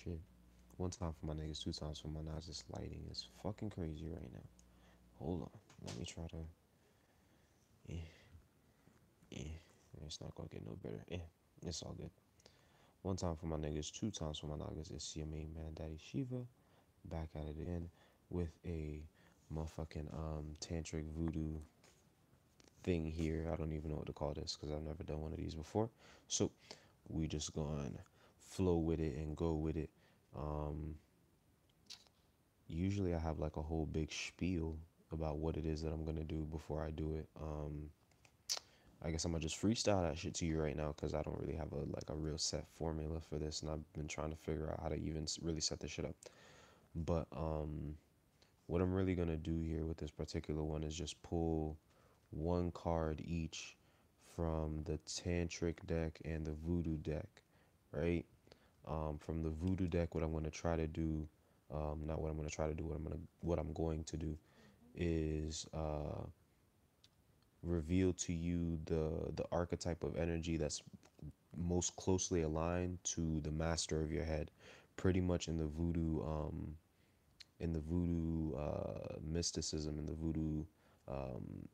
Shit. One time for my niggas, two times for my niggas. This lighting is fucking crazy right now. Hold on. Let me try to. Eh, eh. It's not gonna get no better. It's all good. One time for my niggas, two times for my niggas. It's your main man, Daddy Shiva. Back at it again with a motherfucking tantric voodoo thing here. I don't even know what to call this because I've never done one of these before. So we just gonna flow with it and go with it. Um, Usually I have like a whole big spiel about what it is that I'm gonna do before I do it. I guess I'm gonna just freestyle that shit to you right now because I don't really have a real set formula for this, and I've been trying to figure out how to even really set this shit up. But what I'm really gonna do here with this particular one is just pull one card each from the Tantric deck and the Voodoo deck, right? From the Voodoo deck, what I'm gonna try to do, not what I'm gonna try to do, what I'm going to do is reveal to you the archetype of energy that's most closely aligned to the master of your head. Pretty much in the voodoo mysticism, in the voodoo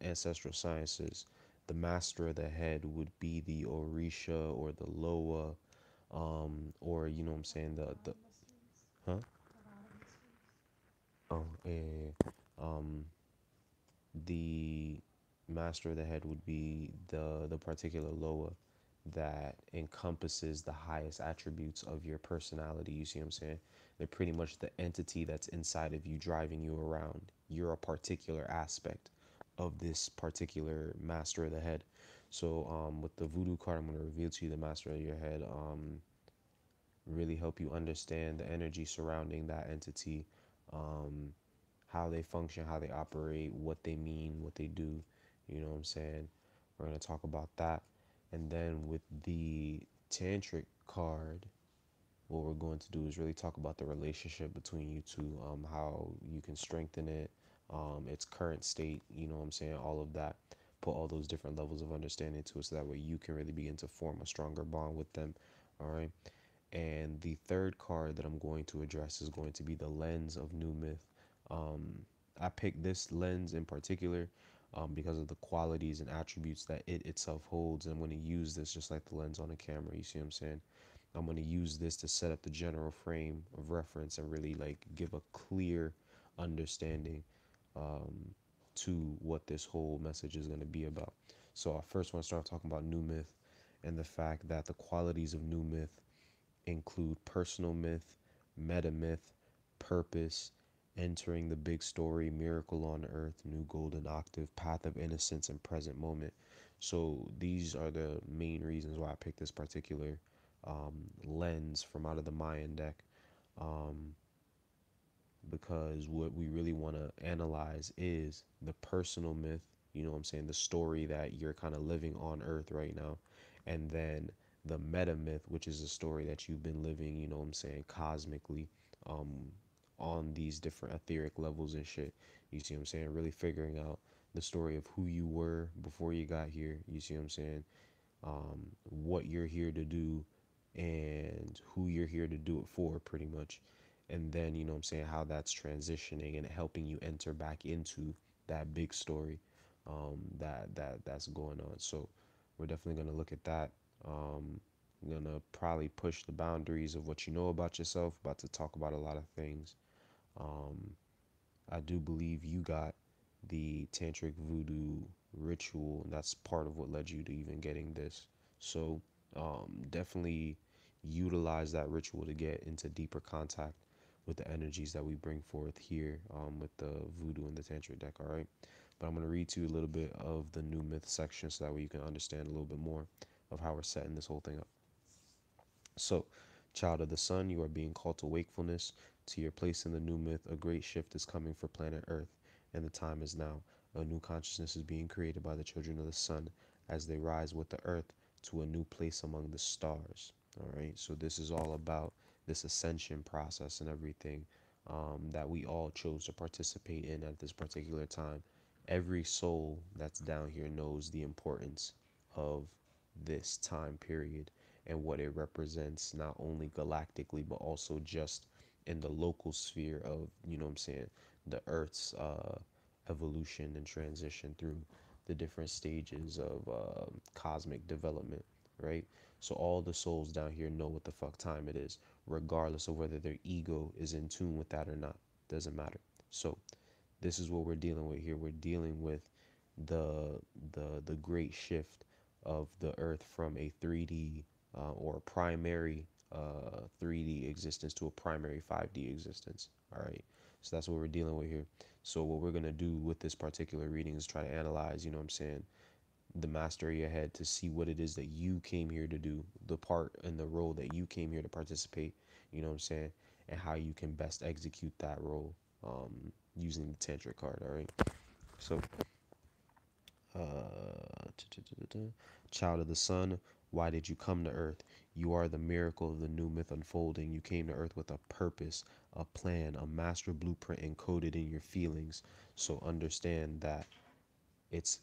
ancestral sciences, the master of the head would be the Orisha or the Loa, or you know what I'm saying, the huh? Oh, um, the master of the head would be the particular Loa that encompasses the highest attributes of your personality. You see what I'm saying? They're pretty much the entity that's inside of you, driving you around. You're a particular aspect of this particular master of the head. So with the voodoo card, I'm going to reveal to you the master of your head, really help you understand the energy surrounding that entity, um, how they function, how they operate, what they mean, what they do. You know what I'm saying? We're going to talk about that. And then with the Tantric card, what we're going to do is really talk about the relationship between you two, how you can strengthen it, its current state, you know what I'm saying? All of that. Put all those different levels of understanding to it so that way you can really begin to form a stronger bond with them. All right. And the third card that I'm going to address is going to be the lens of New Myth. Um, I picked this lens in particular because of the qualities and attributes that it itself holds. And I'm going to use this just like the lens on a camera. You see what I'm saying? I'm going to use this to set up the general frame of reference and really like give a clear understanding um, to what this whole message is going to be about. So I first want to start talking about New Myth and the fact that the qualities of New Myth include personal myth, meta myth, purpose, entering the big story, miracle on earth, new golden octave, path of innocence, and present moment. So these are the main reasons why I picked this particular lens from out of the Mayan deck, um, because what we really want to analyze is the personal myth, you know what I'm saying, the story that you're kind of living on earth right now, and then the meta myth, which is a story that you've been living, you know what I'm saying, cosmically, um, on these different etheric levels and shit. You see what I'm saying? Really figuring out the story of who you were before you got here. You see what I'm saying? What you're here to do and who you're here to do it for, pretty much. And then, you know what I'm saying, how that's transitioning and helping you enter back into that big story that's going on. So we're definitely going to look at that. I'm going to probably push the boundaries of what you know about yourself, about to talk about a lot of things. Um, I do believe you got the tantric voodoo ritual, and that's part of what led you to even getting this. So definitely utilize that ritual to get into deeper contact with the energies that we bring forth here with the voodoo and the tantric deck. All right, but I'm going to read to you a little bit of the new myth section so that way you can understand a little bit more of how we're setting this whole thing up. So, child of the sun, you are being called to wakefulness, to your place in the new myth. A great shift is coming for planet Earth, and the time is now. A new consciousness is being created by the children of the sun as they rise with the earth to a new place among the stars. All right, so this is all about this ascension process and everything that we all chose to participate in at this particular time. Every soul that's down here knows the importance of this time period and what it represents, not only galactically, but also just in the local sphere of, you know what I'm saying, the Earth's evolution and transition through the different stages of cosmic development, right? So all the souls down here know what the fuck time it is, regardless of whether their ego is in tune with that or not. Doesn't matter. So this is what we're dealing with here. We're dealing with the great shift of the Earth from a 3D or a primary 3D existence to a primary 5D existence. All right. So that's what we're dealing with here. So what we're gonna do with this particular reading is try to analyze, you know what I'm saying, the master of your head to see what it is that you came here to do, the part and the role that you came here to participate, you know what I'm saying, and how you can best execute that role using the Tantric card, all right? So, child of the sun, why did you come to earth? You are the miracle of the new myth unfolding. You came to earth with a purpose, a plan, a master blueprint encoded in your feelings. So understand that it's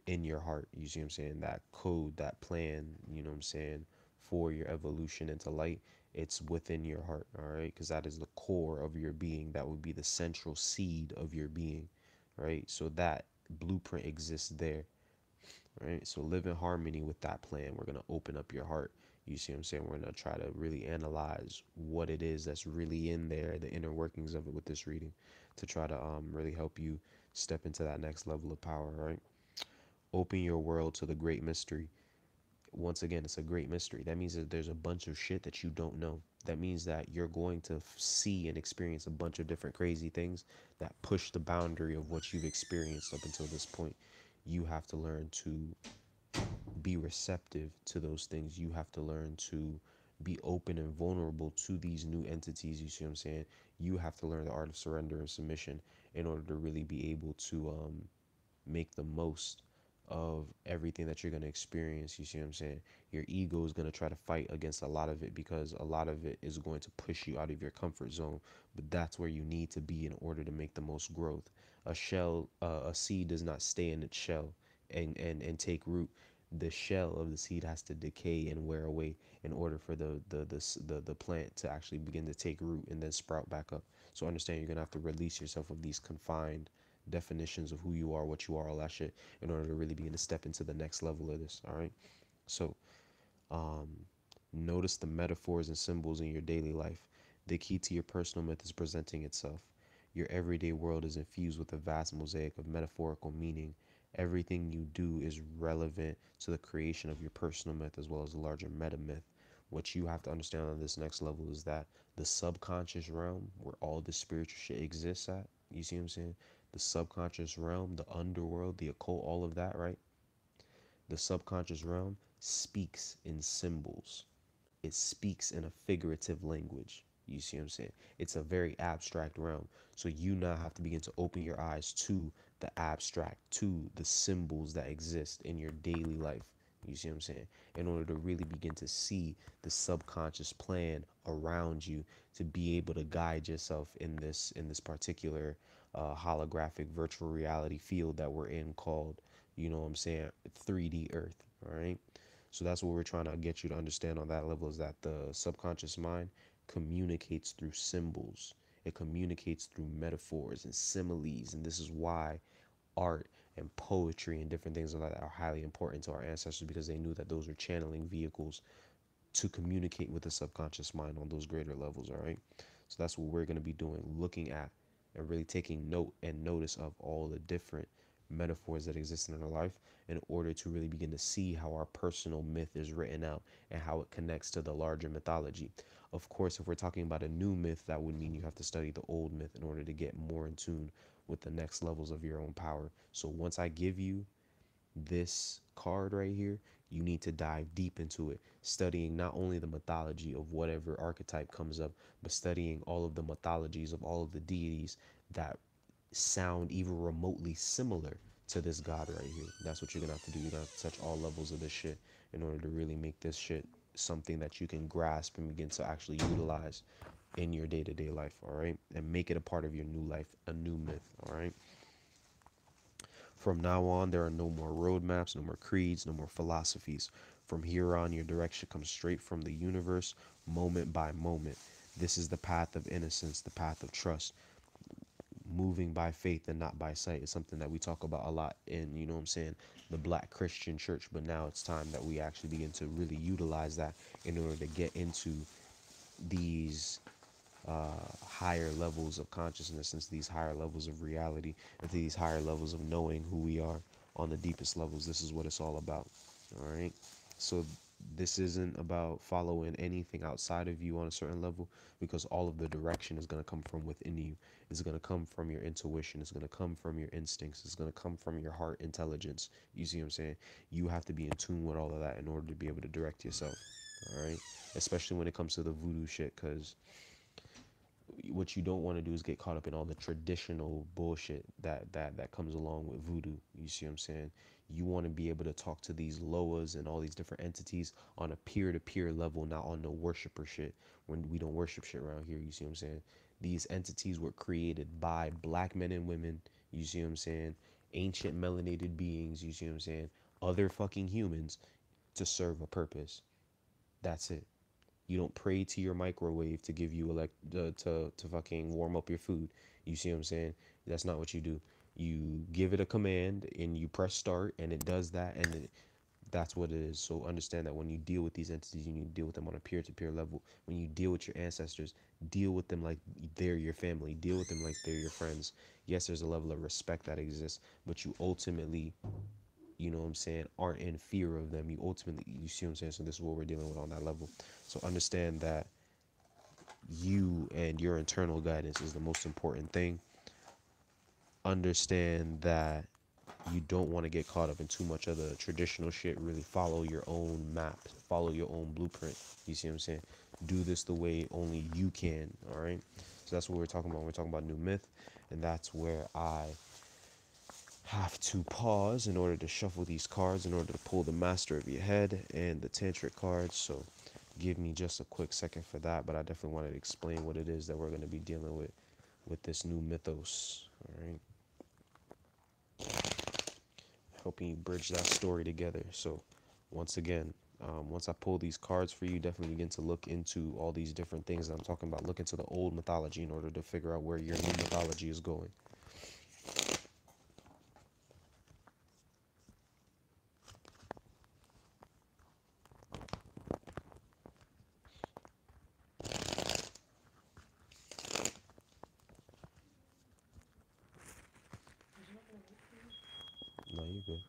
in your heart. You see what I'm saying? That code, that plan, you know what I'm saying, for your evolution into light, it's within your heart, all right? Because that is the core of your being. That would be the central seed of your being, right? So that blueprint exists there, right? So live in harmony with that plan. We're going to open up your heart. You see what I'm saying? We're going to try to really analyze what it is that's really in there, the inner workings of it with this reading to try to really help you step into that next level of power, right? Open your world to the great mystery. Once again, it's a great mystery. That means that there's a bunch of shit that you don't know. That means that you're going to see and experience a bunch of different crazy things that push the boundary of what you've experienced up until this point. You have to learn to be receptive to those things. You have to learn to be open and vulnerable to these new entities. You see what I'm saying? You have to learn the art of surrender and submission in order to really be able to make the most of everything that you're going to experience. You see what I'm saying? Your ego is going to try to fight against a lot of it because a lot of it is going to push you out of your comfort zone, but that's where you need to be in order to make the most growth. A seed does not stay in its shell and take root. The shell of the seed has to decay and wear away in order for the plant to actually begin to take root and then sprout back up. So understand, you're gonna have to release yourself of these confined definitions of who you are, what you are, all that shit, in order to really begin to step into the next level of this. All right. So notice the metaphors and symbols in your daily life. The key to your personal myth is presenting itself. Your everyday world is infused with a vast mosaic of metaphorical meaning. Everything you do is relevant to the creation of your personal myth as well as the larger meta myth. What you have to understand on this next level is that the subconscious realm, where all the spiritual shit exists at, you see what I'm saying? The subconscious realm, the underworld, the occult, all of that, right? The subconscious realm speaks in symbols. It speaks in a figurative language. You see what I'm saying? It's a very abstract realm. So you now have to begin to open your eyes to the abstract, to the symbols that exist in your daily life. You see what I'm saying? In order to really begin to see the subconscious plan around you, to be able to guide yourself in this particular holographic virtual reality field that we're in called, you know what I'm saying, 3D Earth. All right. So that's what we're trying to get you to understand on that level, is that the subconscious mind communicates through symbols. It communicates through metaphors and similes. And this is why art and poetry and different things like that are highly important to our ancestors, because they knew that those were channeling vehicles to communicate with the subconscious mind on those greater levels. All right. So that's what we're going to be doing, looking at and really taking note and notice of all the different metaphors that exist in our life in order to really begin to see how our personal myth is written out and how it connects to the larger mythology. Of course, if we're talking about a new myth, that would mean you have to study the old myth in order to get more in tune with the next levels of your own power. So once I give you this card right here, you need to dive deep into it, studying not only the mythology of whatever archetype comes up, but studying all of the mythologies of all of the deities that sound even remotely similar to this god right here. That's what you're gonna have to do. You're gonna have to touch all levels of this shit in order to really make this shit something that you can grasp and begin to actually utilize in your day-to-day life. All right, and make it a part of your new life, a new myth. All right. From now on, there are no more roadmaps, no more creeds, no more philosophies. From here on, your direction comes straight from the universe, moment by moment. This is the path of innocence, the path of trust, moving by faith and not by sight. Is something that we talk about a lot in, you know what I'm saying, the black Christian church. But now it's time that we actually begin to really utilize that in order to get into these higher levels of consciousness, into these higher levels of reality, into these higher levels of knowing who we are on the deepest levels. This is what it's all about. All right. So this isn't about following anything outside of you on a certain level, because all of the direction is going to come from within you. It's going to come from your intuition. It's going to come from your instincts. It's going to come from your heart intelligence. You see what I'm saying? You have to be in tune with all of that in order to be able to direct yourself. All right. Especially when it comes to the voodoo shit, because what you don't want to do is get caught up in all the traditional bullshit that comes along with voodoo. You see what I'm saying? You want to be able to talk to these loas and all these different entities on a peer-to-peer level, not on the worshiper shit. When we don't worship shit around here, you see what I'm saying? These entities were created by black men and women. You see what I'm saying? Ancient melanated beings. You see what I'm saying? Other fucking humans, to serve a purpose. That's it. You don't pray to your microwave to give you to fucking warm up your food. You see what I'm saying? That's not what you do. You give it a command and you press start and it does that, and that's what it is. So understand that when you deal with these entities, you need to deal with them on a peer-to-peer level. When you deal with your ancestors, deal with them like they're your family. Deal with them like they're your friends. Yes, there's a level of respect that exists, but you ultimately, you know what I'm saying, aren't in fear of them. You ultimately, you see what I'm saying? So this is what we're dealing with on that level. So understand that you and your internal guidance is the most important thing. Understand that you don't want to get caught up in too much of the traditional shit. Really follow your own map, follow your own blueprint. You see what I'm saying? Do this the way only you can. All right. So that's what we're talking about. We're talking about new myth, and that's where I have to pause in order to shuffle these cards in order to pull the Master of your head and the Tantric cards. So give me just a quick second for that, but I definitely wanted to explain what it is that we're going to be dealing with this new mythos. All right, helping you bridge that story together. So once again, once I pull these cards for you, definitely begin to look into all these different things that I'm talking about. Look into the old mythology in order to figure out where your new mythology is going. No, you good.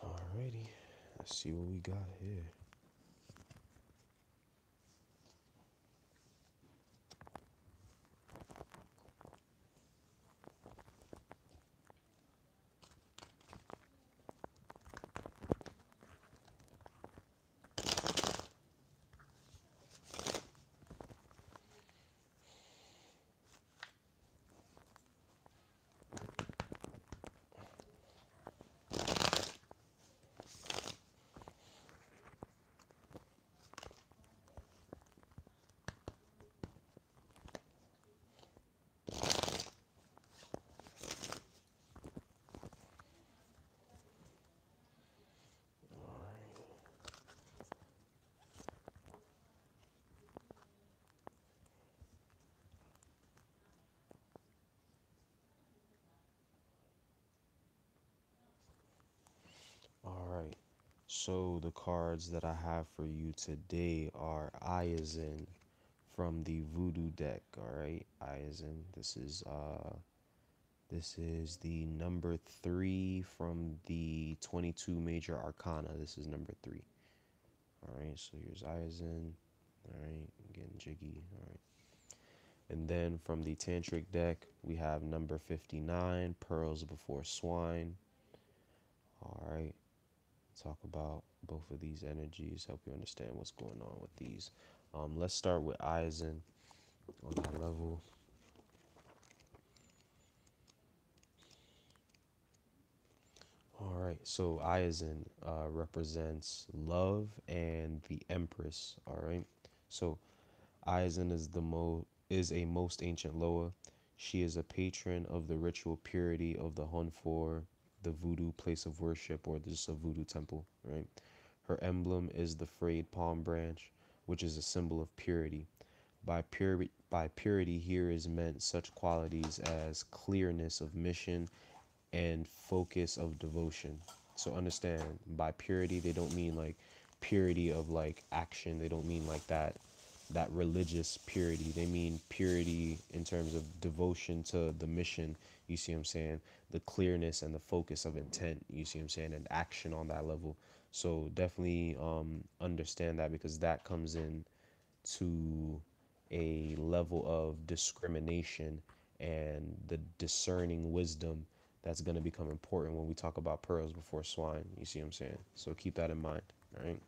Alrighty, let's see what we got here. All right. So the cards that I have for you today are Iazin from the Voodoo deck. All right, Iazin. This is the number 3 from the 22 major arcana. This is number 3. All right. So here's Iazin. All right, getting jiggy. All right. And then from the Tantric deck, we have number 59, Pearls Before Swine. All right. Talk about both of these energies, help you understand what's going on with these. Let's start with Eisen on that level. All right, so Eisen represents love and the Empress. All right, so Eisen is the is a most ancient Loa. She is a patron of the ritual purity of the Honfor, the voodoo place of worship, or just a voodoo temple, right? Her emblem is the frayed palm branch, which is a symbol of purity. By purity here is meant such qualities as clearness of mission and focus of devotion. So understand, by purity they don't mean like purity of like action. They don't mean like that religious purity. They mean purity in terms of devotion to the mission. You see what I'm saying? The clearness and the focus of intent. You see what I'm saying? And action on that level. So definitely understand that, because that comes in to a level of discrimination and the discerning wisdom that's going to become important when we talk about pearls before swine. You see what I'm saying? So keep that in mind. All right.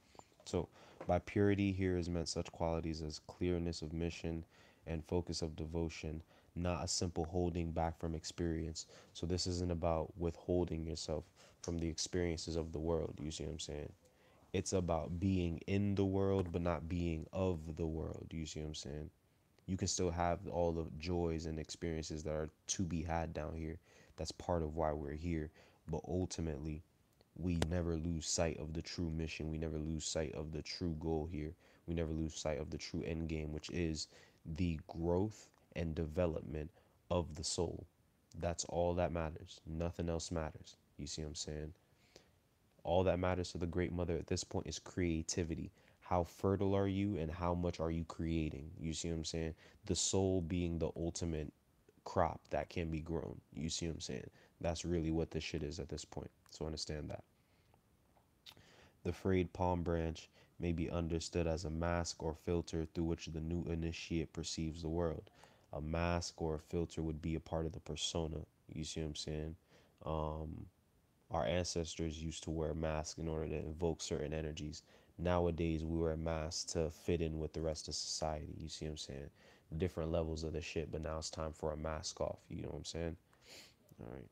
So by purity here is meant such qualities as clearness of mission and focus of devotion, not a simple holding back from experience. So this isn't about withholding yourself from the experiences of the world. You see what I'm saying? It's about being in the world, but not being of the world. You see what I'm saying? You can still have all the joys and experiences that are to be had down here. That's part of why we're here. But ultimately, we never lose sight of the true mission. We never lose sight of the true goal here. We never lose sight of the true end game, which is the growth and development of the soul. That's all that matters. Nothing else matters. You see what I'm saying? All that matters to the great mother at this point is creativity. How fertile are you and how much are you creating? You see what I'm saying? The soul being the ultimate crop that can be grown. You see what I'm saying? That's really what this shit is at this point. So understand that. The frayed palm branch may be understood as a mask or filter through which the new initiate perceives the world. A mask or a filter would be a part of the persona. You see what I'm saying? Um, our ancestors used to wear masks in order to invoke certain energies. Nowadays, we wear masks to fit in with the rest of society. You see what I'm saying? Different levels of the shit, but now it's time for a mask off. You know what I'm saying? All right.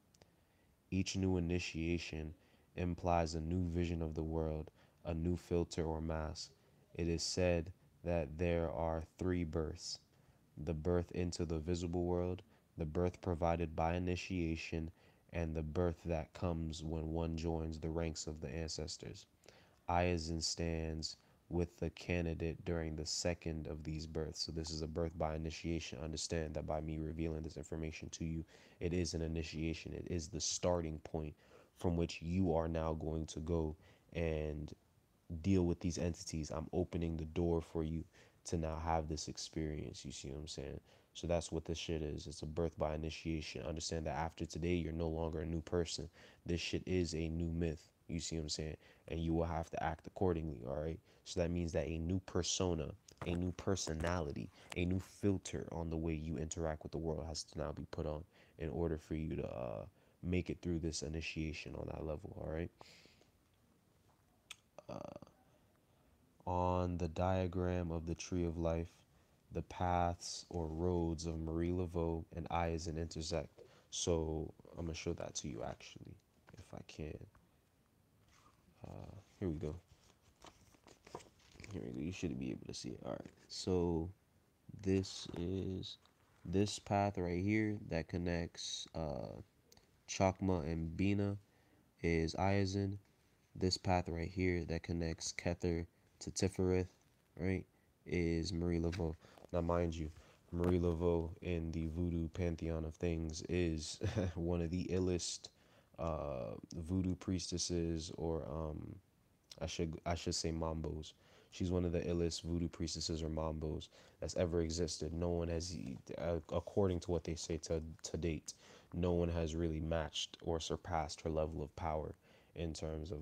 Each new initiation implies a new vision of the world, a new filter or mask. It is said that there are three births: the birth into the visible world, the birth provided by initiation, and the birth that comes when one joins the ranks of the ancestors. Iazan stands with the candidate during the second of these births. So this is a birth by initiation. Understand that by me revealing this information to you, it is an initiation. It is the starting point from which you are now going to go and deal with these entities. I'm opening the door for you to now have this experience. You see what I'm saying? So that's what this shit is. It's a birth by initiation. Understand that after today, you're no longer a new person. This shit is a new myth. You see what I'm saying? And you will have to act accordingly. All right. So that means that a new persona, a new personality, a new filter on the way you interact with the world has to now be put on in order for you to make it through this initiation on that level. All right. On the diagram of the tree of life, the paths or roads of Marie Laveau and Iazan intersect. So I'm gonna show that to you actually, if I can. Here we go. Here we go. You should be able to see it. All right. So this is this path right here that connects Chakma and Bina is Iazan. This path right here that connects Kether to Tifereth, right, is Marie Laveau. Now, mind you, Marie Laveau in the voodoo pantheon of things is one of the illest voodoo priestesses, or I should say mambos. She's one of the illest voodoo priestesses or mambos that's ever existed. No one has, according to what they say to date, no one has really matched or surpassed her level of power in terms of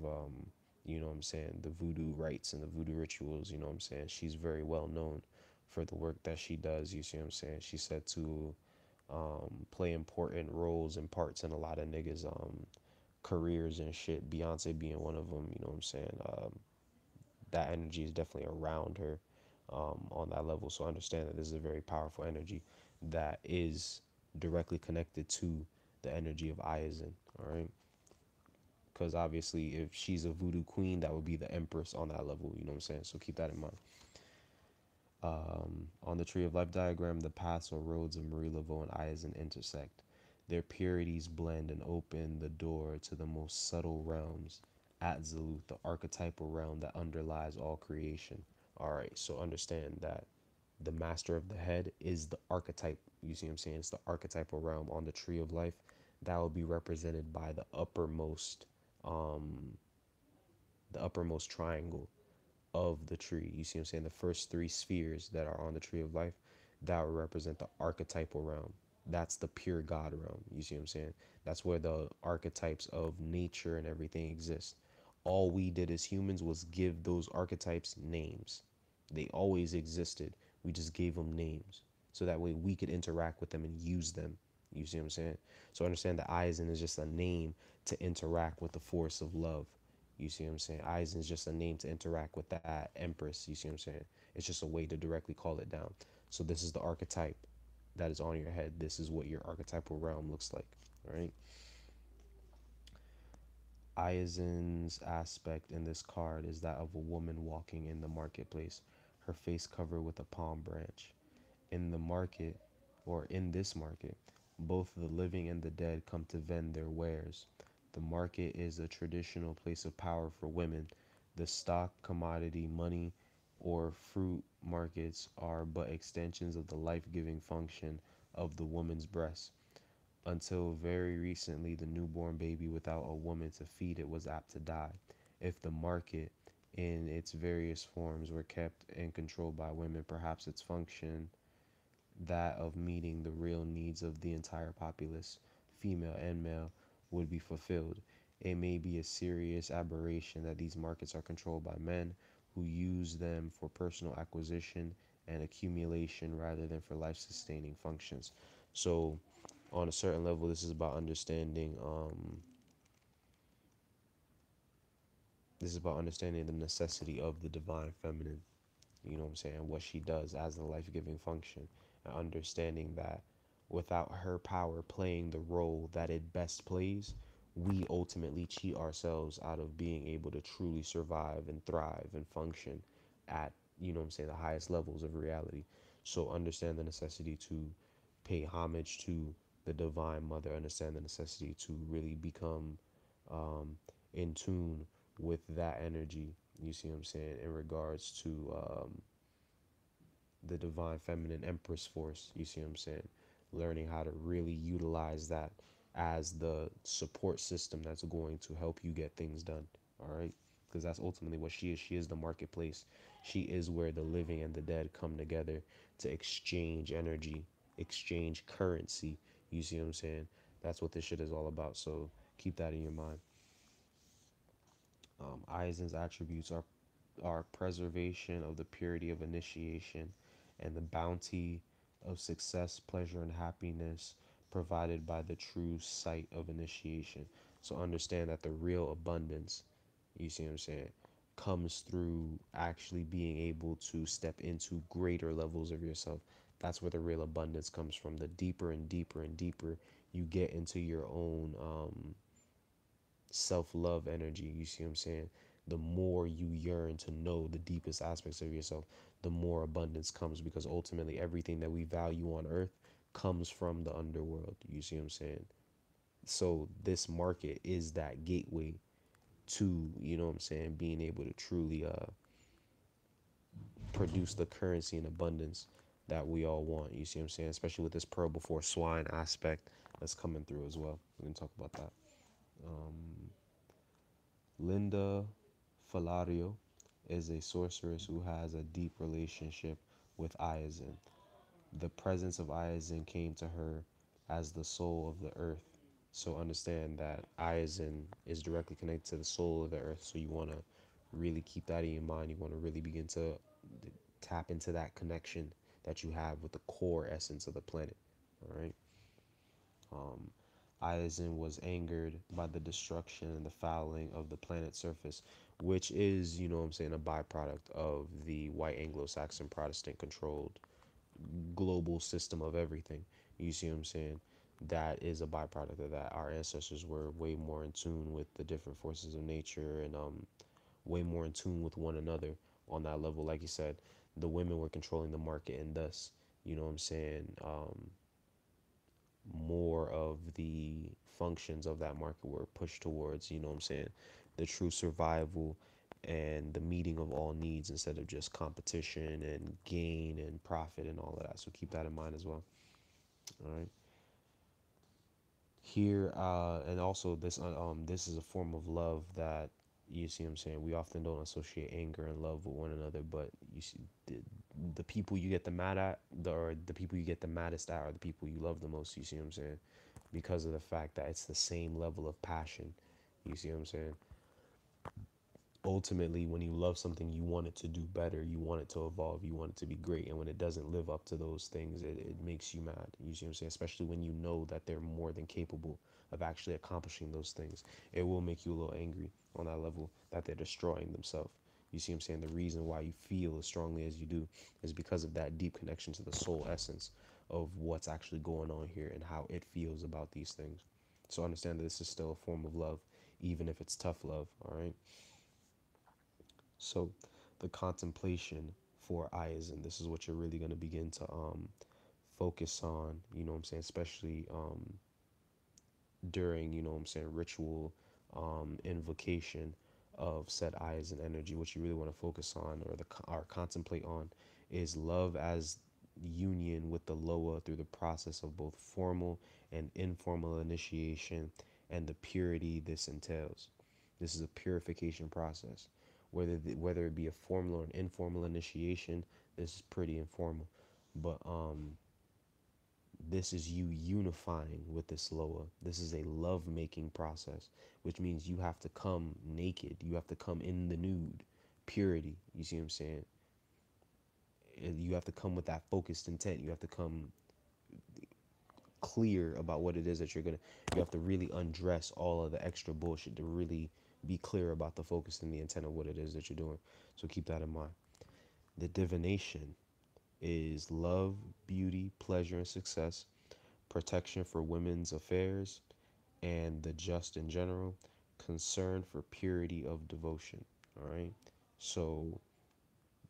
you know what I'm saying, the voodoo rites and the voodoo rituals. You know what I'm saying? She's very well known for the work that she does. You see what I'm saying? She's said to play important roles and parts in a lot of niggas careers and shit. Beyonce being one of them. You know what I'm saying? That energy is definitely around her on that level. So understand that this is a very powerful energy that is directly connected to the energy of Iazan. All right. Because obviously, if she's a voodoo queen, that would be the empress on that level. You know what I'm saying? So keep that in mind. On the Tree of Life diagram, the paths or roads of Marie Laveau and Eisen intersect. Their purities blend and open the door to the most subtle realms. Atzilut, the archetypal realm that underlies all creation. All right, so understand that the master of the head is the archetype. You see what I'm saying? It's the archetypal realm on the Tree of Life that will be represented by um, the uppermost triangle of the tree. You see what I'm saying? The first three spheres that are on the Tree of Life, that will represent the archetypal realm. That's the pure God realm. You see what I'm saying? That's where the archetypes of nature and everything exist. All we did as humans was give those archetypes names. They always existed. We just gave them names. So that way we could interact with them and use them. You see what I'm saying? So understand that Eisen is just a name to interact with the force of love. You see what I'm saying? Eisen is just a name to interact with that empress. You see what I'm saying? It's just a way to directly call it down. So this is the archetype that is on your head. This is what your archetypal realm looks like. All right. Eisen's aspect in this card is that of a woman walking in the marketplace, her face covered with a palm branch. In the market, or in this market, both the living and the dead come to vend their wares. The market is a traditional place of power for women. The stock, commodity, money, or fruit markets are but extensions of the life giving function of the woman's breast. Until very recently, the newborn baby without a woman to feed it was apt to die. If the market, in its various forms, were kept and controlled by women, perhaps its function, that of meeting the real needs of the entire populace, female and male, would be fulfilled. It may be a serious aberration that these markets are controlled by men who use them for personal acquisition and accumulation rather than for life sustaining functions. So, on a certain level, this is about understanding. This is about understanding the necessity of the divine feminine. You know what I'm saying? What she does as a life giving function, and understanding that without her power playing the role that it best plays, we ultimately cheat ourselves out of being able to truly survive and thrive and function at, you know what I'm saying, the highest levels of reality. So understand the necessity to pay homage to the divine mother, understand the necessity to really become um, in tune with that energy. You see what I'm saying, in regards to the divine feminine empress force. You see what I'm saying? Learning how to really utilize that as the support system that's going to help you get things done. All right. Because that's ultimately what she is. She is the marketplace. She is where the living and the dead come together to exchange energy, exchange currency. You see what I'm saying? That's what this shit is all about. So keep that in your mind. Eisen's attributes are preservation of the purity of initiation and the bounty of success, pleasure, and happiness provided by the true sight of initiation. So understand that the real abundance, you see what I'm saying, comes through actually being able to step into greater levels of yourself. That's where the real abundance comes from. The deeper and deeper and deeper you get into your own self-love energy, you see what I'm saying, the more you yearn to know the deepest aspects of yourself, the more abundance comes, because ultimately everything that we value on earth comes from the underworld. You see what I'm saying? So this market is that gateway to, you know what I'm saying, being able to truly produce the currency and abundance that we all want. You see what I'm saying? Especially with this pearl before swine aspect that's coming through as well. We're gonna talk about that. Linda Falario is a sorceress who has a deep relationship with Iazin. The presence of Iazin came to her as the soul of the earth. So understand that Iazin is directly connected to the soul of the earth. So you want to really keep that in your mind. You want to really begin to tap into that connection that you have with the core essence of the planet. All right. Um, Eisen was angered by the destruction and the fouling of the planet's surface, which is, you know what I'm saying, a byproduct of the white Anglo-Saxon Protestant controlled global system of everything. You see what I'm saying? That is a byproduct of that. Our ancestors were way more in tune with the different forces of nature and way more in tune with one another on that level. Like you said, the women were controlling the market, and thus, you know what I'm saying, more of the functions of that market were pushed towards, you know what I'm saying, the true survival and the meeting of all needs instead of just competition and gain and profit and all of that. So keep that in mind as well. All right. Here, and also this is a form of love that, you see what I'm saying, we often don't associate anger and love with one another, but you see the people you get the mad at, or the people you get the maddest at, are the people you love the most. You see what I'm saying? Because of the fact that it's the same level of passion. You see what I'm saying? Ultimately, when you love something, you want it to do better, you want it to evolve, you want it to be great, and when it doesn't live up to those things, it makes you mad. You see what I'm saying? Especially when you know that they're more than capable of actually accomplishing those things, it will make you a little angry on that level that they're destroying themselves. You see what I'm saying? The reason why you feel as strongly as you do is because of that deep connection to the soul essence of what's actually going on here and how it feels about these things. So understand that this is still a form of love, even if it's tough love. All right. So the contemplation for eyes, and this is what you're really going to begin to focus on, you know what I'm saying, especially during, you know what I'm saying, ritual invocation of said eyes and energy. What you really want to focus on, or contemplate on, is love as union with the loa through the process of both formal and informal initiation and the purity this entails. This is a purification process. Whether it be a formal or an informal initiation, this is pretty informal. But this is you unifying with this loa. This is a love making process, which means you have to come naked. You have to come in the nude, purity. You see what I'm saying? You have to come with that focused intent. You have to come clear about what it is that you're gonna. You have to really undress all of the extra bullshit to really be clear about the focus and the intent of what it is that you're doing. So keep that in mind. The divination is love, beauty, pleasure, and success, protection for women's affairs and the just in general, concern for purity of devotion. All right. So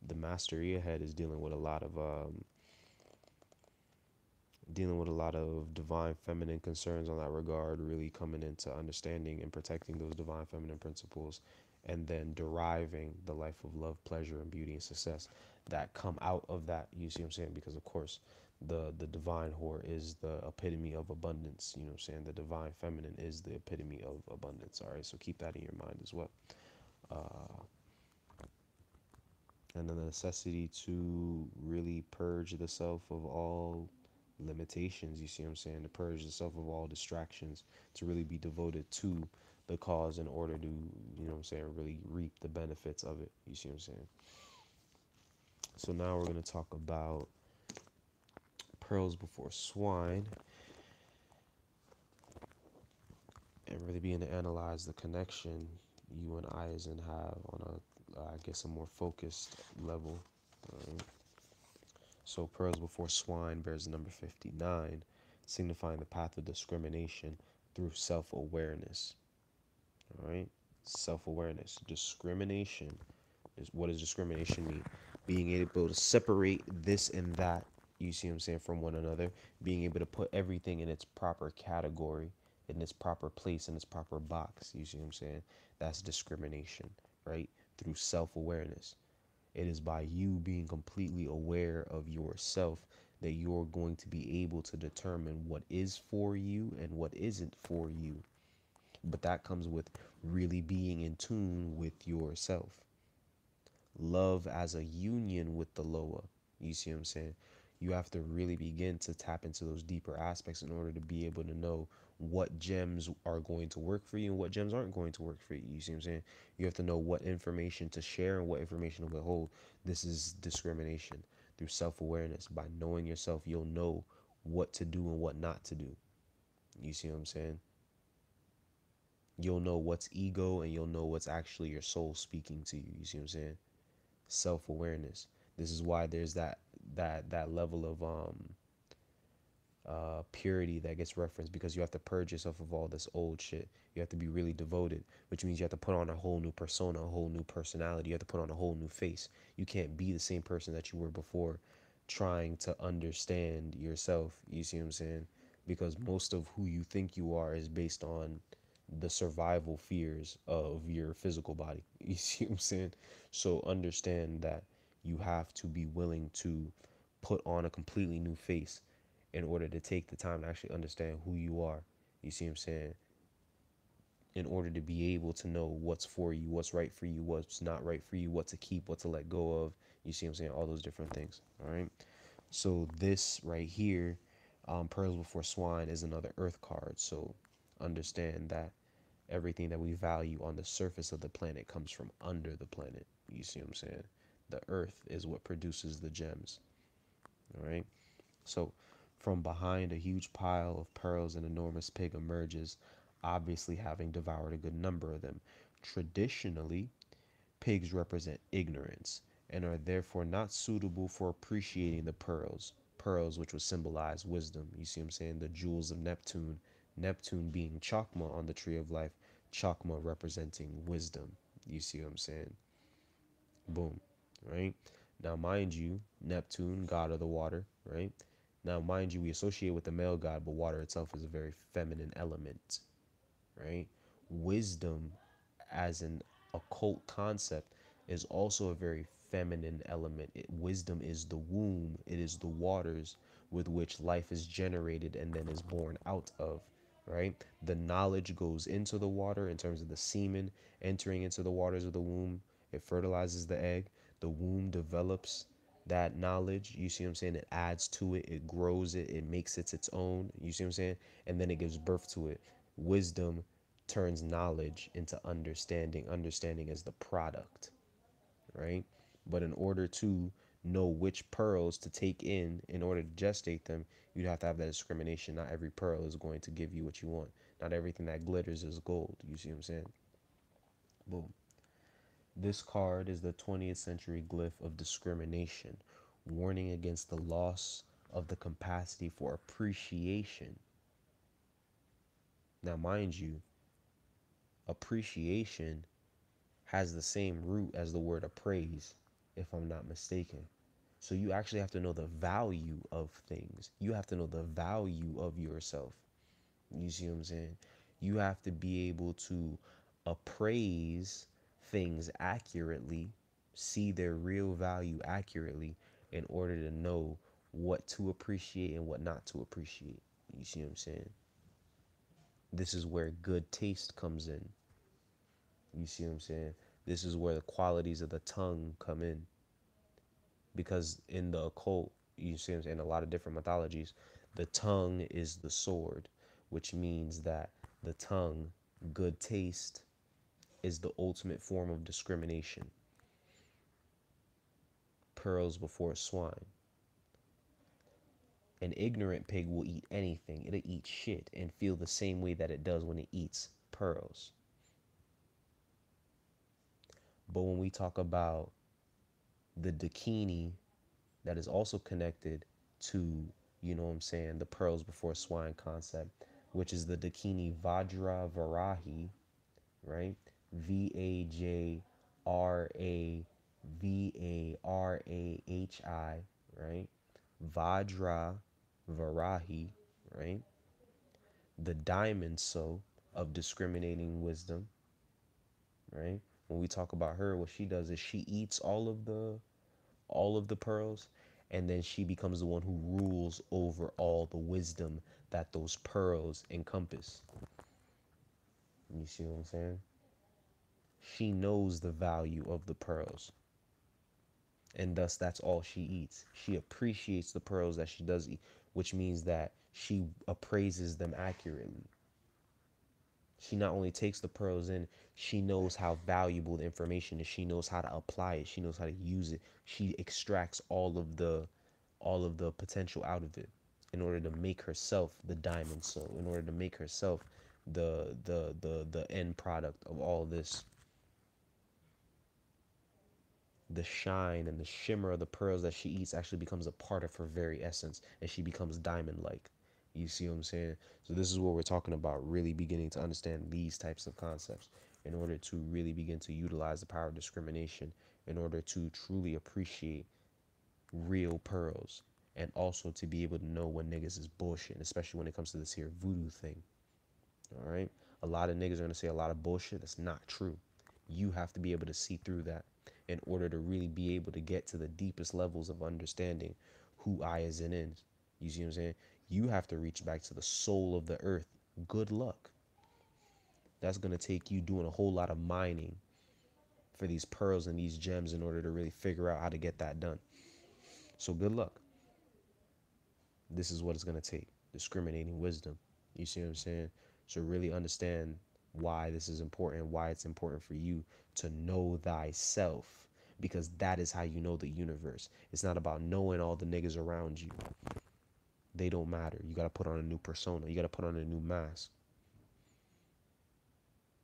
the mastery ahead is dealing with a lot of divine feminine concerns on that regard, really coming into understanding and protecting those divine feminine principles, and then deriving the life of love, pleasure, and beauty and success that come out of that. You see what I'm saying? Because of course, the divine whore is the epitome of abundance. You know what I'm saying? The divine feminine is the epitome of abundance. All right, so keep that in your mind as well. Uh, and the necessity to really purge the self of all limitations. You see what I'm saying? To purge the self of all distractions, to really be devoted to the cause in order to, you know what I'm saying, really reap the benefits of it. You see what I'm saying? So now we're going to talk about pearls before swine, and really being to analyze the connection you and Eisen have on a, I guess, a more focused level. Right? So pearls before swine bears the number 59, signifying the path of discrimination through self-awareness. All right, self-awareness. Discrimination is, what does discrimination mean? Being able to separate this and that, you see what I'm saying, from one another. Being able to put everything in its proper category, in its proper place, in its proper box. You see what I'm saying? That's discrimination, right? Through self-awareness. It is by you being completely aware of yourself that you're going to be able to determine what is for you and what isn't for you. But that comes with really being in tune with yourself. Love as a union with the lower. You see what I'm saying? You have to really begin to tap into those deeper aspects in order to be able to know what gems are going to work for you and what gems aren't going to work for you. You see what I'm saying? You have to know what information to share and what information to withhold. This is discrimination through self-awareness. By knowing yourself, you'll know what to do and what not to do. You see what I'm saying? You'll know what's ego and you'll know what's actually your soul speaking to you. You see what I'm saying? Self-awareness. This is why there's that level of purity that gets referenced, because you have to purge yourself of all this old shit. You have to be really devoted, which means you have to put on a whole new persona, a whole new personality. You have to put on a whole new face. You can't be the same person that you were before trying to understand yourself. You see what I'm saying? Because most of who you think you are is based on the survival fears of your physical body. You see what I'm saying? So understand that you have to be willing to put on a completely new face in order to take the time to actually understand who you are. You see what I'm saying? In order to be able to know what's for you, what's right for you, what's not right for you, what to keep, what to let go of. You see what I'm saying? All those different things. All right. So this right here, Pearls Before Swine, is another earth card. So understand that everything that we value on the surface of the planet comes from under the planet. You see what I'm saying? The earth is what produces the gems. All right. So, from behind a huge pile of pearls, an enormous pig emerges, obviously having devoured a good number of them. Traditionally, pigs represent ignorance and are therefore not suitable for appreciating the pearls. Pearls, which would symbolize wisdom. You see what I'm saying? The jewels of Neptune. Neptune being Chakma on the tree of life. Chakma representing wisdom. You see what I'm saying? Boom. Right? Now, mind you, Neptune, god of the water, right? Now, mind you, we associate with the male god, but water itself is a very feminine element, right? Wisdom, as an occult concept, is also a very feminine element. Wisdom is the womb, it is the waters with which life is generated and then is born out of, right? The knowledge goes into the water in terms of the semen entering into the waters of the womb. It fertilizes the egg. The womb develops that knowledge. You see what I'm saying? It adds to it, it grows it, it makes it its own. You see what I'm saying? And then it gives birth to it. Wisdom turns knowledge into understanding. Understanding is the product, right? But in order to know which pearls to take in order to gestate them, you'd have to have that discrimination. Not every pearl is going to give you what you want. Not everything that glitters is gold. You see what I'm saying? Boom. This card is the 20th century glyph of discrimination, warning against the loss of the capacity for appreciation. Now, mind you, appreciation has the same root as the word appraise, if I'm not mistaken. So you actually have to know the value of things. You have to know the value of yourself. You see what I'm saying? You have to be able to appraise things accurately, see their real value accurately in order to know what to appreciate and what not to appreciate. You see what I'm saying? This is where good taste comes in. You see what I'm saying? This is where the qualities of the tongue come in. Because in the occult, you see what I'm saying, a lot of different mythologies, the tongue is the sword, which means that the tongue, good taste, is the ultimate form of discrimination. Pearls before swine. An ignorant pig will eat anything. It'll eat shit and feel the same way that it does when it eats pearls. But when we talk about the Dakini, that is also connected to, you know what I'm saying, the pearls before swine concept, which is the Dakini Vajra Varahi, right? Vajravarahi, right? Vajra Varahi, right? The diamond so of discriminating wisdom, right? When we talk about her, what she does is she eats all of the pearls, and then she becomes the one who rules over all the wisdom that those pearls encompass. You see what I'm saying? She knows the value of the pearls, and thus that's all she eats. She appreciates the pearls that she does eat, which means that she appraises them accurately. She not only takes the pearls in, she knows how valuable the information is. She knows how to apply it. She knows how to use it. She extracts all of the potential out of it in order to make herself the diamond soul, in order to make herself the end product of all this. The shine and the shimmer of the pearls that she eats actually becomes a part of her very essence, and she becomes diamond like. You see what I'm saying? So this is what we're talking about, really beginning to understand these types of concepts in order to really begin to utilize the power of discrimination in order to truly appreciate real pearls, and also to be able to know when niggas is bullshit, especially when it comes to this here voodoo thing. All right. A lot of niggas are going to say a lot of bullshit that's not true. You have to be able to see through that in order to really be able to get to the deepest levels of understanding who I is and is. You see what I'm saying? You have to reach back to the soul of the earth. Good luck. That's going to take you doing a whole lot of mining for these pearls and these gems in order to really figure out how to get that done. So good luck. This is what it's going to take. Discriminating wisdom. You see what I'm saying? So really understand why this is important, why it's important for you to know thyself, because that is how you know the universe. It's not about knowing all the niggas around you. They don't matter. You got to put on a new persona. You got to put on a new mask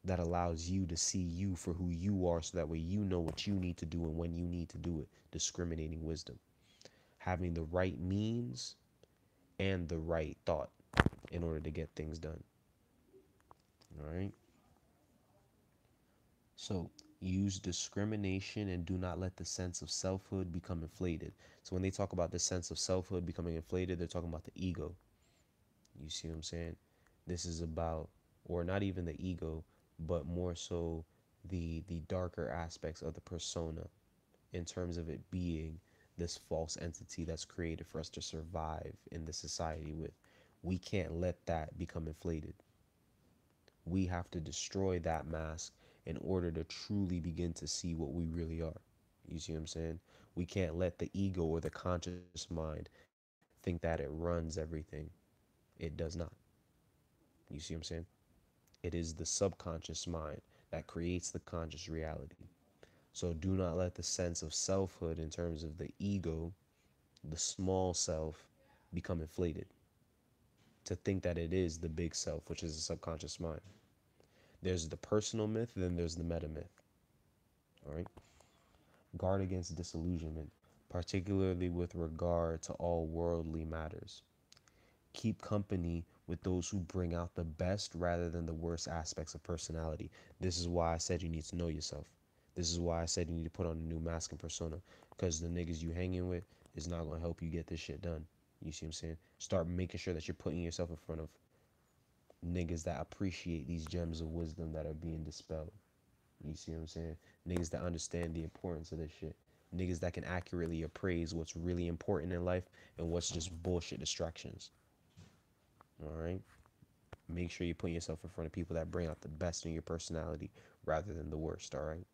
that allows you to see you for who you are, so that way you know what you need to do and when you need to do it. Discriminating wisdom. Having the right means and the right thought in order to get things done. All right. So use discrimination and do not let the sense of selfhood become inflated. So when they talk about the sense of selfhood becoming inflated, they're talking about the ego. You see what I'm saying? This is about, or not even the ego, but more so the darker aspects of the persona, in terms of it being this false entity that's created for us to survive in the society with. We can't let that become inflated. We have to destroy that mask in order to truly begin to see what we really are. You see what I'm saying? We can't let the ego or the conscious mind think that it runs everything. It does not. You see what I'm saying? It is the subconscious mind that creates the conscious reality. So do not let the sense of selfhood, in terms of the ego, the small self, become inflated to think that it is the big self, which is the subconscious mind. There's the personal myth, then there's the meta myth. All right. Guard against disillusionment, particularly with regard to all worldly matters. Keep company with those who bring out the best rather than the worst aspects of personality. This is why I said you need to know yourself. This is why I said you need to put on a new mask and persona, because the niggas you hanging with is not going to help you get this shit done. You see what I'm saying? Start making sure that you're putting yourself in front of niggas that appreciate these gems of wisdom that are being dispelled. You see what I'm saying? Niggas that understand the importance of this shit. Niggas that can accurately appraise what's really important in life and what's just bullshit distractions. All right? Make sure you put yourself in front of people that bring out the best in your personality rather than the worst, all right?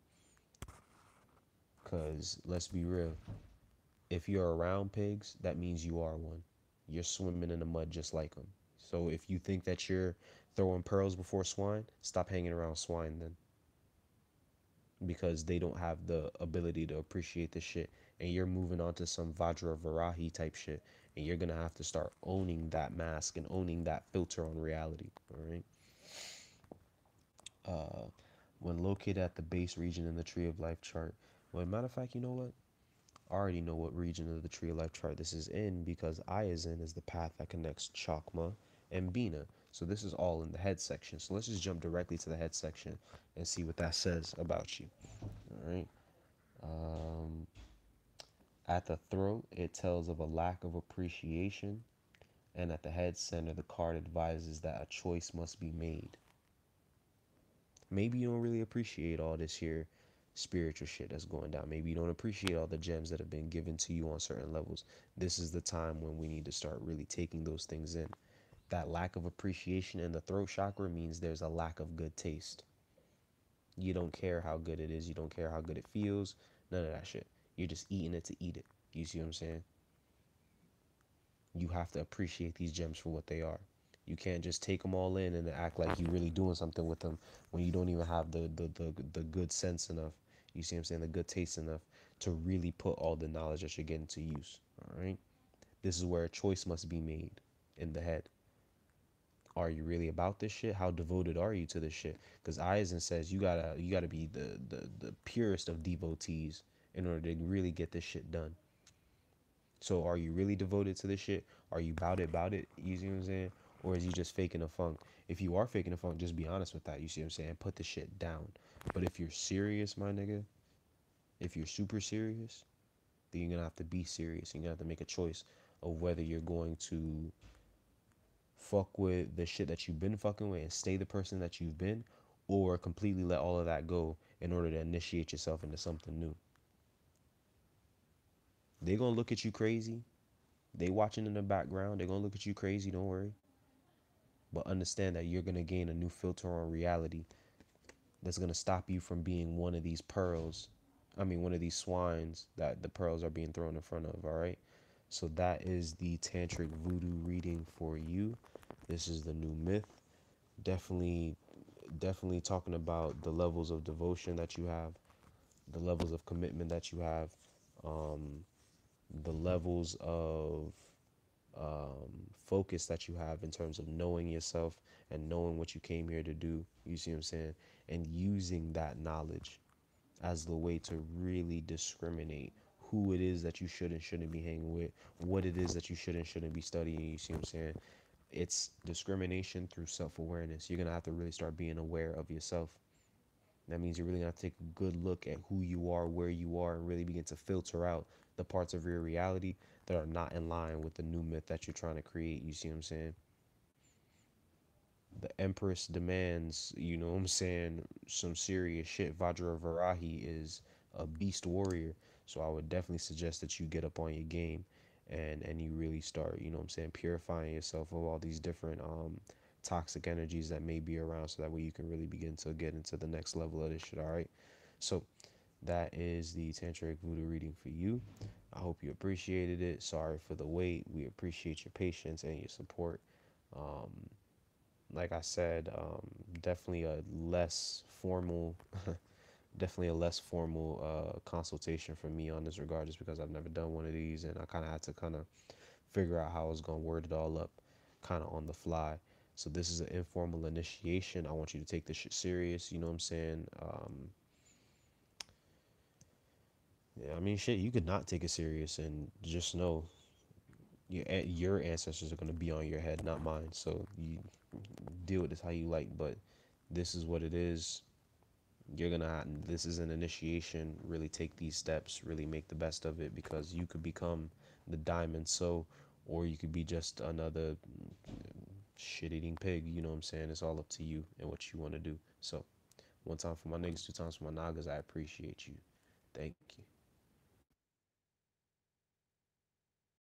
Because let's be real. If you're around pigs, that means you are one. You're swimming in the mud just like them. So if you think that you're throwing pearls before swine, stop hanging around swine then, because they don't have the ability to appreciate this shit, and you're moving on to some Vajra Varahi type shit, and you're gonna have to start owning that mask and owning that filter on reality. All right. uh when located at the base region in the tree of life chart. Well, matter of fact, you know what, I already know what region of the tree of life chart this is in, because Ayazin is the path that connects Chakma and Bina. So this is all in the head section. So let's just jump directly to the head section and see what that says about you. All right. Um, at the throat, it tells of a lack of appreciation, and at the head center, the card advises that a choice must be made. Maybe you don't really appreciate all this here spiritual shit that's going down. Maybe you don't appreciate all the gems that have been given to you on certain levels. This is the time when we need to start really taking those things in. That lack of appreciation in the throat chakra means there's a lack of good taste. You don't care how good it is. You don't care how good it feels. None of that shit. You're just eating it to eat it. You see what I'm saying? You have to appreciate these gems for what they are. You can't just take them all in and act like you're really doing something with them when you don't even have the good sense enough. You see what I'm saying? The good taste enough to really put all the knowledge that you're getting to use. All right. This is where a choice must be made in the head. Are you really about this shit? How devoted are you to this shit? Because Eisen says you gotta be the purest of devotees in order to really get this shit done. So are you really devoted to this shit? Are you bout it? You see what I'm saying? Or is you just faking a funk? If you are faking a funk, just be honest with that. You see what I'm saying? Put the shit down. But if you're serious, my nigga, if you're super serious, then you're gonna have to be serious. You're gonna have to make a choice of whether you're going to fuck with the shit that you've been fucking with and stay the person that you've been, or completely let all of that go in order to initiate yourself into something new. They gonna look at you crazy. They watching in the background. They gonna look at you crazy. Don't worry, but understand that you're gonna gain a new filter on reality that's gonna stop you from being one of these pearls. I mean, one of these swines that the pearls are being thrown in front of. All right. So that is the tantric voodoo reading for you. This is the new myth. Definitely, definitely talking about the levels of devotion that you have, the levels of commitment that you have, um, the levels of focus that you have in terms of knowing yourself and knowing what you came here to do. You see what I'm saying? And using that knowledge as the way to really discriminate who it is that you should and shouldn't be hanging with, what it is that you should and shouldn't be studying. You see what I'm saying? It's discrimination through self-awareness. You're gonna have to really start being aware of yourself. That means you're really gonna have to take a good look at who you are, where you are, and really begin to filter out the parts of your reality that are not in line with the new myth that you're trying to create. You see what I'm saying? The Empress demands, you know what I'm saying, some serious shit. Vajra Varahi is a beast warrior. So I would definitely suggest that you get up on your game and you really start, you know what I'm saying, purifying yourself of all these different toxic energies that may be around so that way you can really begin to get into the next level of this shit, all right? So that is the Tantric Voodoo reading for you. I hope you appreciated it. Sorry for the wait. We appreciate your patience and your support. Um, like I said, definitely a less formal, definitely a less formal consultation from me on this regard, just because I've never done one of these, and I kind of had to kind of figure out how I was gonna word it all up, kind of on the fly. So this is an informal initiation. I want you to take this shit serious. You know what I'm saying? Yeah, I mean, shit, you could not take it serious, and just know your ancestors are gonna be on your head, not mine. So you deal with this how you like, but this is what it is. You're gonna have, this is an initiation. Really take these steps, really make the best of it, because you could become the diamond, so, or you could be just another shit eating pig. You know what I'm saying? It's all up to you and what you want to do. So one time for my niggas, two times for my nagas. I appreciate you. Thank you.